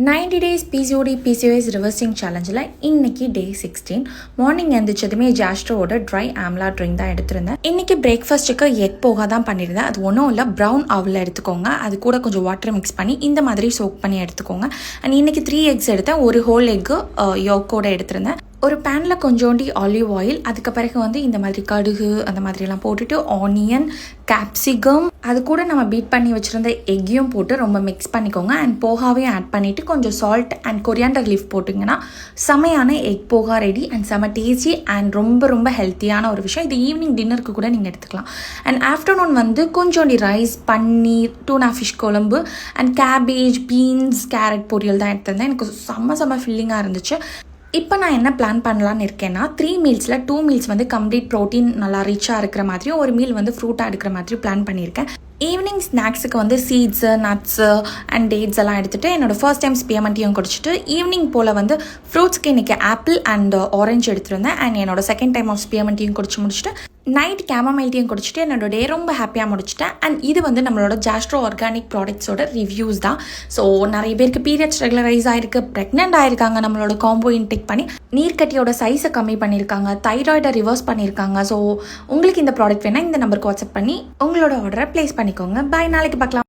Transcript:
90 days PCOS reversing challengeல இன்னைக்கு டே 16 morning எழுந்திரிச்சதுமே ஜாஸ்ட்ரோட try amla drink தான் எடுத்திருந்தேன். இன்னைக்கு பிரேக்ஃபாஸ்ட்டுக்கு எக் போகா தான் பண்ணியிருந்தேன். அது ஒன்றும் இல்லை, ப்ரௌன் அவல் எடுத்துக்கோங்க, அது கூட கொஞ்சம் வாட்டர் மிக்ஸ் பண்ணி இந்த மாதிரி சோக் பண்ணி எடுத்துக்கோங்க. அண்ட் இன்னைக்கு 3 எக்ஸ் எடுத்தேன், ஒரு ஹோல் எக்கு யோக்கோட எடுத்திருந்தேன். ஒரு பேனில் கொஞ்சோண்டி ஆலிவ் ஆயில், அதுக்கு பிறகு இந்த மாதிரி கடுகு அந்த மாதிரிலாம் போட்டுட்டு ஆனியன், கேப்சிகம், அது கூட நம்ம பீட் பண்ணி வச்சுருந்த எக்கையும் போட்டு ரொம்ப மிக்ஸ் பண்ணிக்கோங்க. அண்ட் போகாவையும் ஆட் பண்ணிவிட்டு கொஞ்சம் சால்ட் அண்ட் கொரியாண்டர் லீஃப் போட்டிங்கன்னா செமையான எக் போகா ரெடி. அண்ட் செம டேஸ்டி அண்ட் ரொம்ப ரொம்ப ஹெல்த்தியான ஒரு விஷயம். இது ஈவினிங் டின்னருக்கு கூட நீங்கள் எடுத்துக்கலாம். அண்ட் ஆஃப்டர்நூன் கொஞ்சோண்டி ரைஸ், பன்னீர், டூனா ஃபிஷ் குழம்பு அண்ட் கேபேஜ், பீன்ஸ், கேரட் பொரியல் தான் எடுத்திருந்தேன். எனக்கு செம்ம ஃபில்லிங்காக இருந்துச்சு. இப்போ நான் என்ன பிளான் பண்ணலான்னு இருக்கேன்னா 3 மீல்ஸில் 2 மீல்ஸ் கம்ப்ளீட் ப்ரோட்டீன் நல்லா ரிச்சாக இருக்கிற மாதிரியும் ஒரு மீல் ஃப்ரூட்டாக எடுக்கிற மாதிரி பிளான் பண்ணியிருக்கேன். ஈவினிங் ஸ்நாக்ஸுக்கு சீட்ஸு, நட்ஸு அண்ட் டேட்ஸ் எல்லாம் எடுத்துகிட்டு என்னோட ஃபர்ஸ்ட் டைம் ஸ்பியமண்டியும் குடிச்சிட்டு ஈவினிங் போல் ஃப்ரூட்ஸ்க்கு இன்றைக்கி ஆப்பிள் அண்ட் ஆரஞ்சு எடுத்துருந்தேன். அண்ட் என்னோட செகண்ட் டைம் ஆஃப் ஸ்பியமண்டியும் குடிச்சு முடிச்சுட்டு நைட் கேமமைல் டீயும் குடிச்சிட்டு என்னோட டே ரொம்ப ஹாப்பியாக முடிச்சிட்டேன். அண்ட் இது நம்மளோட ஜாஸ்ட்ரோ ஆர்கானிக் ப்ராடக்ட்ஸோட ரிவ்யூஸ் தான். ஸோ நிறைய பேருக்கு பீரியட்ஸ் ரெகுலரைஸ் ஆகிருக்கு, ப்ரெக்னென்ட் ஆகிருக்காங்க, நம்மளோட காம்போ இன்டேக் பண்ணி நீர்க்கட்டியோட சைஸை கம்மி பண்ணியிருக்காங்க, தைராய்டை ரிவர்ஸ் பண்ணியிருக்காங்க. ஸோ உங்களுக்கு இந்த ப்ராடக்ட் வேணால் இந்த நம்பருக்கு வாட்ஸ்அப் பண்ணி உங்களோட ஆர்டரை ப்ளேஸ் பண்ணிக்கோங்க. பாய், நாளைக்கு பார்க்கலாம்.